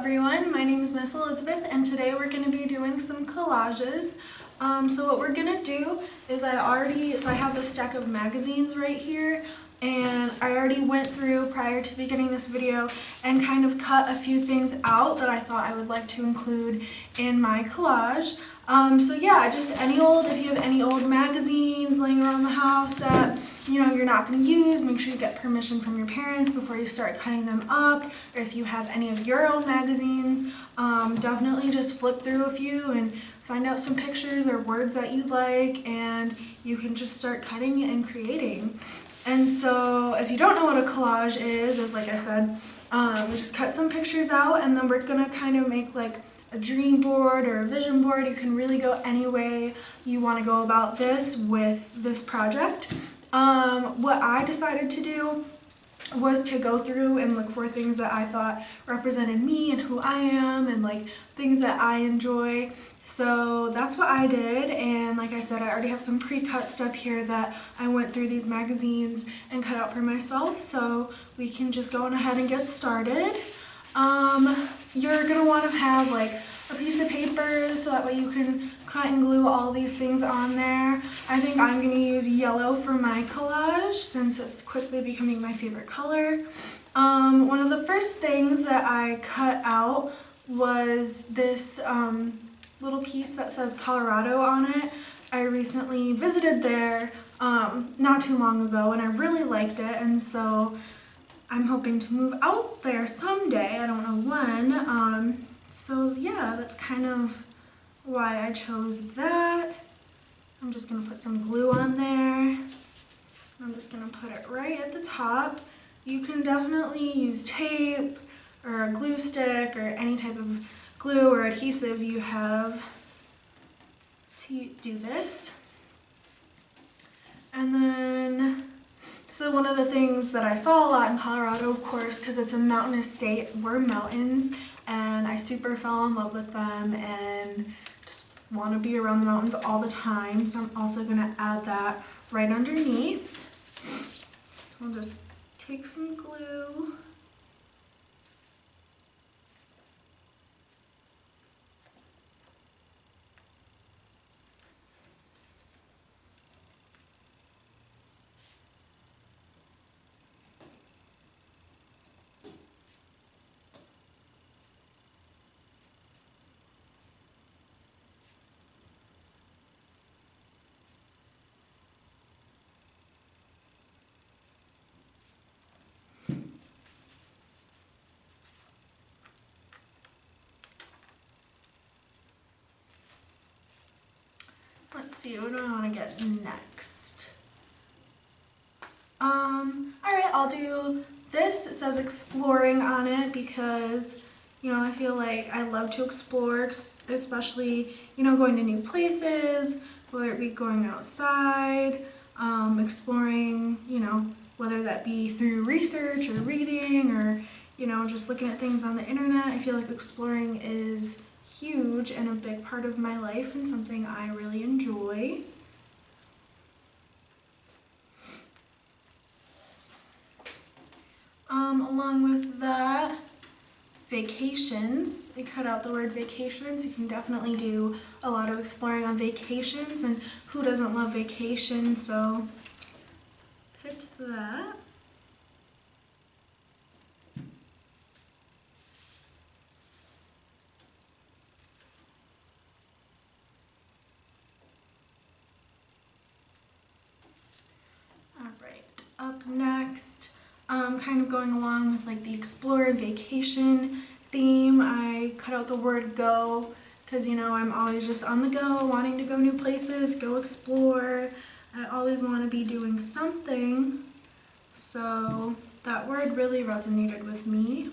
everyone, my name is Miss Elizabeth and today we're going to be doing some collages. So what we're going to do is I have a stack of magazines right here, and I already went through prior to beginning this video and kind of cut a few things out that I thought I would like to include in my collage. So yeah, just if you have any old magazines laying around the house that you're not going to use, make sure you get permission from your parents before you start cutting them up. Or if you have any of your own magazines, definitely just flip through a few and find out some pictures or words that you like, and you can just start cutting and creating. And so if you don't know what a collage is like I said, we just cut some pictures out, and then we're going to kind of make like a dream board or a vision board. You can really go any way you want to go about this with this project. What I decided to do was to go through and look for things that I thought represented me and who I am, and like things that I enjoy. So that's what I did, and like I said, I already have some pre-cut stuff here that I went through these magazines and cut out for myself, so we can just go on ahead and get started. You're going to want to have like a piece of paper so that way you can cut and glue all these things on there. I think I'm going to use yellow for my collage since it's quickly becoming my favorite color. One of the first things that I cut out was this little piece that says Colorado on it. I recently visited there not too long ago, and I really liked it, and so I'm hoping to move out there someday. I don't know when. So yeah, that's kind of why I chose that. I'm just going to put some glue on there. I'm just going to put it right at the top. You can definitely use tape or a glue stick or any type of glue or adhesive you have to do this. And then, so one of the things that I saw a lot in Colorado, of course, because it's a mountainous state, were mountains, and I super fell in love with them and just want to be around the mountains all the time. So I'm also going to add that right underneath. I'll just take some glue. Let's see, what do I want to get next? Alright, I'll do this. It says exploring on it because, I feel like I love to explore, especially, going to new places, whether it be going outside, exploring, whether that be through research or reading or, just looking at things on the internet. I feel like exploring is huge and a big part of my life and something I really enjoy. Along with that, vacations. I cut out the word vacations. You can definitely do a lot of exploring on vacations, and who doesn't love vacation? So put that. Alright, up next, kind of going along with like the explore and vacation theme, I cut out the word go because I'm always just on the go, wanting to go new places, go explore. I always want to be doing something, so that word really resonated with me.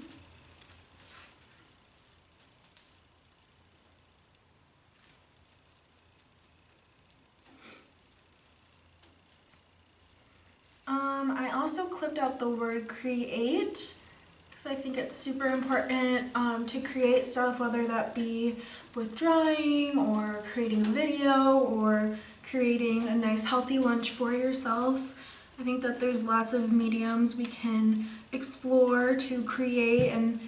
I also clipped out the word create because I think it's super important to create stuff, whether that be with drawing or creating a video or creating a nice healthy lunch for yourself. I think that there's lots of mediums we can explore to create and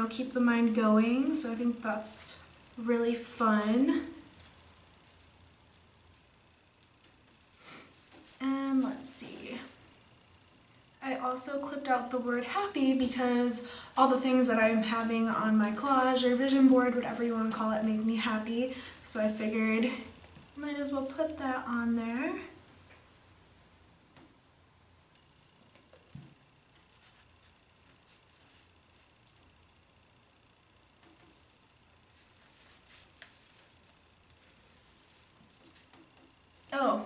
keep the mind going. So I think that's really fun. And let's see. I also clipped out the word happy because all the things that I'm having on my collage or vision board, whatever you want to call it, make me happy. So I figured might as well put that on there. Oh,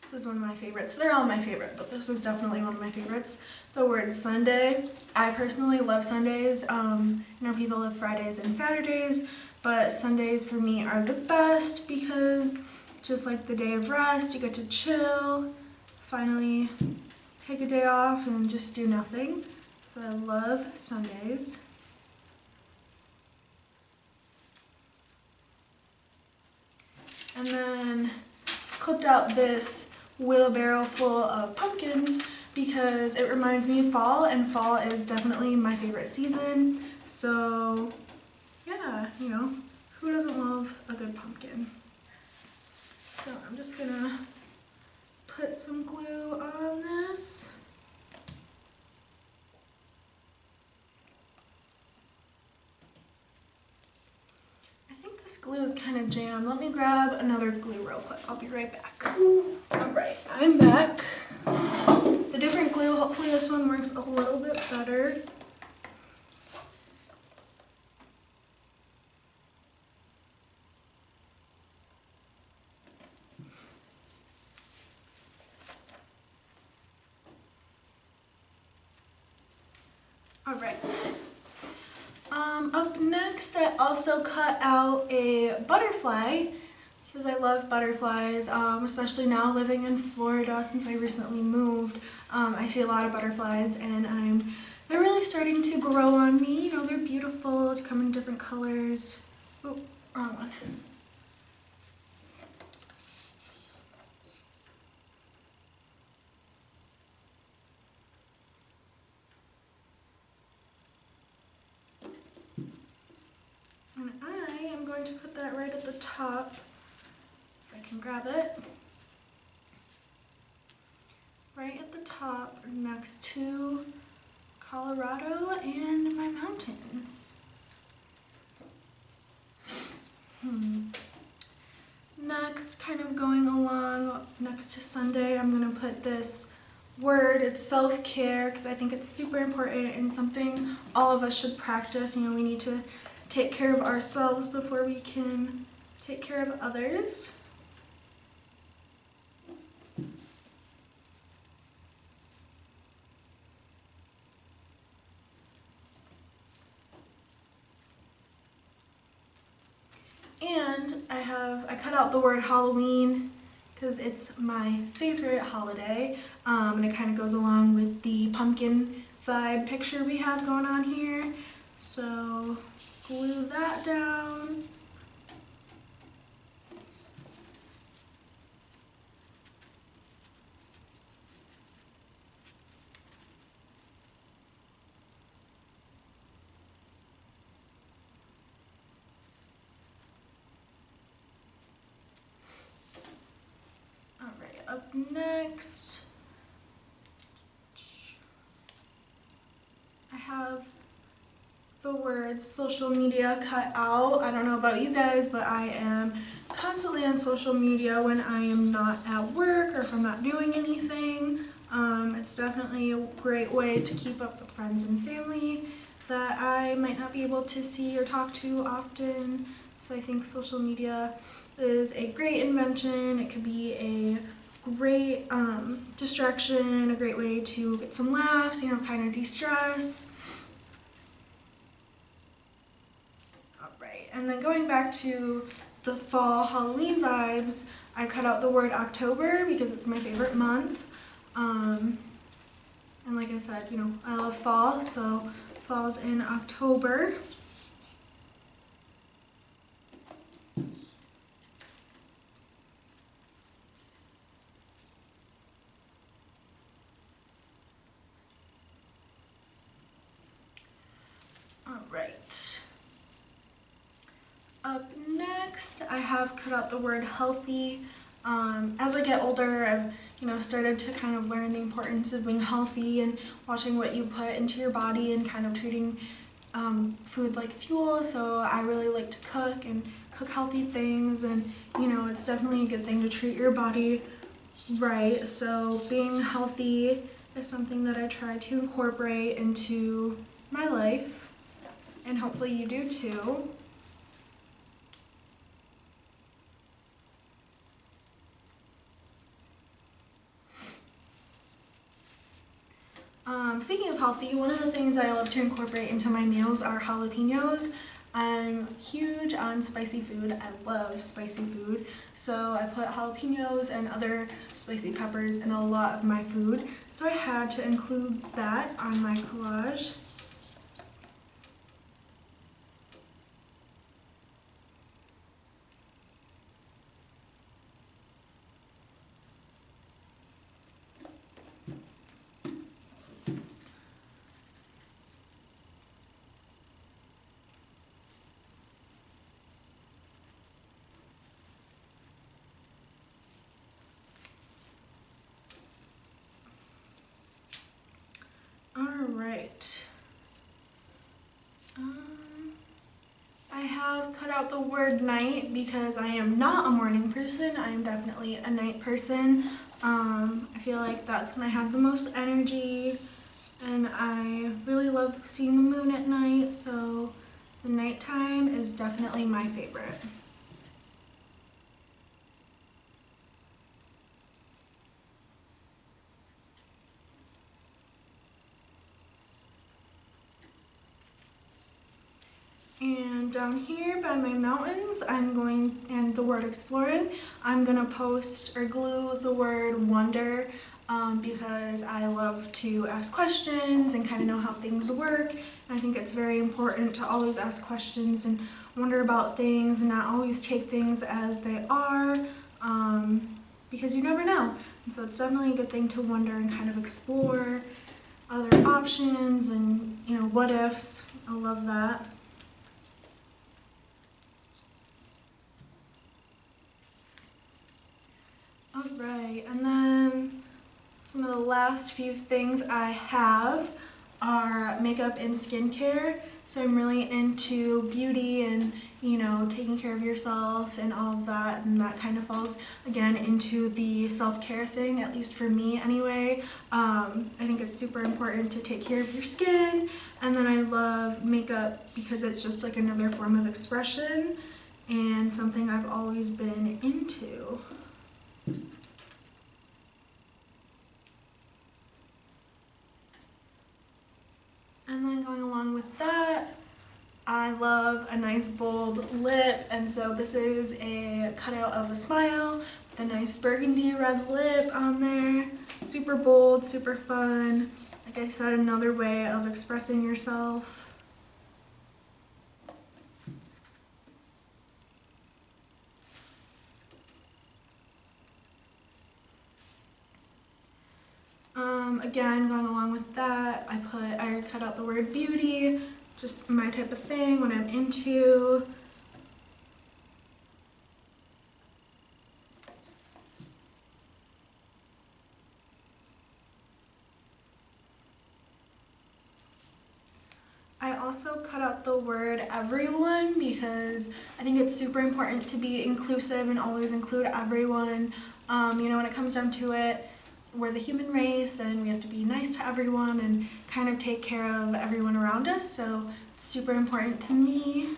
this is one of my favorites. They're all my favorite, but this is definitely one of my favorites. The word Sunday. I personally love Sundays. People love Fridays and Saturdays, but Sundays for me are the best because just like the day of rest, you get to chill, finally take a day off and just do nothing. So I love Sundays. And then clipped out this wheelbarrow full of pumpkins because it reminds me of fall, and fall is definitely my favorite season. So yeah, who doesn't love a good pumpkin? So I'm just gonna put some glue on this. This glue is kind of jammed. Let me grab another glue real quick. I'll be right back. Alright, I'm back. The different glue, hopefully this one works a little bit better. Alright. Up next, I also cut out a butterfly because I love butterflies, especially now living in Florida since I recently moved. I see a lot of butterflies and they're really starting to grow on me. They're beautiful, they come in different colors. Oop, wrong one. And I am going to put that right at the top, if I can grab it. Right at the top next to Colorado and my mountains. Next, kind of going along next to Sunday, I'm going to put this word. It's self-care because I think it's super important and something all of us should practice. We need to take care of ourselves before we can take care of others. And I cut out the word Halloween because it's my favorite holiday, and it kind of goes along with the pumpkin vibe picture we have going on here. So glue that down. Up next, I have the words social media cut out. I don't know about you guys, but I am constantly on social media when I am not at work or if I'm not doing anything. It's definitely a great way to keep up with friends and family that I might not be able to see or talk to often. So I think social media is a great invention. It could be a great distraction, a great way to get some laughs, kind of de-stress. Alright, and then going back to the fall Halloween vibes, I cut out the word October because it's my favorite month. And like I said, I love fall, so fall's in October. Up next, I have cut out the word healthy. As I get older, I've started to kind of learn the importance of being healthy and watching what you put into your body and kind of treating food like fuel. So I really like to cook and cook healthy things, and it's definitely a good thing to treat your body right. So being healthy is something that I try to incorporate into my life, and hopefully you do too. Speaking of healthy, one of the things I love to incorporate into my meals are jalapenos. I'm huge on spicy food. I love spicy food. So I put jalapenos and other spicy peppers in a lot of my food. So I had to include that on my collage. Alright. I have cut out the word night because I am not a morning person. I am definitely a night person. I feel like that's when I have the most energy, and I really love seeing the moon at night, so the nighttime is definitely my favorite. And down here by my mountains, and the word exploring, I'm gonna post or glue the word wonder, because I love to ask questions and kind of know how things work. And I think it's very important to always ask questions and wonder about things and not always take things as they are, because you never know. And so it's definitely a good thing to wonder and kind of explore other options and, what ifs. I love that. Alright, and then some of the last few things I have are makeup and skincare. So I'm really into beauty and, taking care of yourself and all of that, and that kind of falls, again, into the self-care thing, at least for me anyway. I think it's super important to take care of your skin, and then I love makeup because it's just like another form of expression and something I've always been into. And then going along with that, I love a nice bold lip, and so this is a cutout of a smile with a nice burgundy red lip on there. Super bold, super fun. Like I said, another way of expressing yourself. Again, going along with that, I cut out the word beauty, just my type of thing, what I'm into. I also cut out the word everyone because I think it's super important to be inclusive and always include everyone. When it comes down to it, we're the human race and we have to be nice to everyone and kind of take care of everyone around us, so it's super important to me.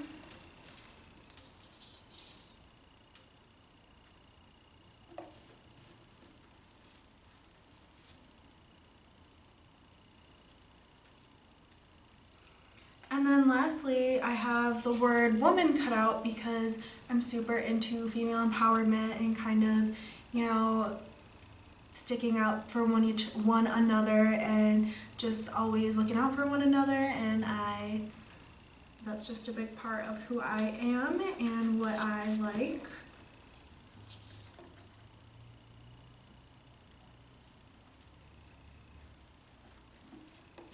And then lastly, I have the word woman cut out because I'm super into female empowerment and kind of, sticking out for one another and just always looking out for one another, and that's just a big part of who I am and what I like.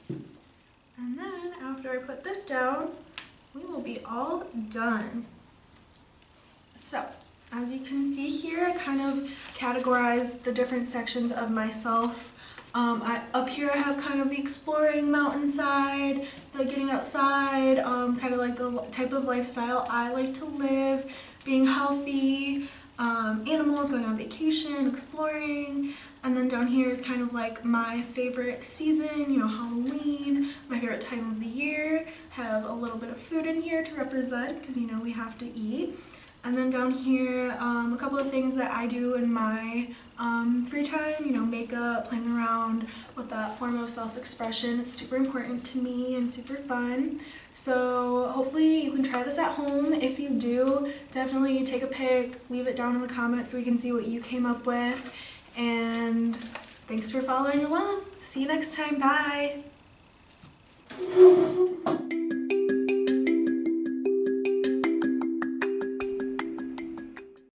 And then after I put this down, we will be all done. So, as you can see here, I kind of categorized the different sections of myself. Up here I have kind of the exploring mountainside, the getting outside, kind of like the type of lifestyle I like to live, being healthy, animals, going on vacation, exploring. And then down here is kind of like my favorite season, you know, Halloween, my favorite time of the year. Have a little bit of food in here to represent because, you know, we have to eat. And then down here, a couple of things that I do in my free time, you know, makeup, playing around with that form of self-expression. It's super important to me and super fun. So hopefully you can try this at home. If you do, definitely take a pic, leave it down in the comments so we can see what you came up with. And thanks for following along. See you next time. Bye.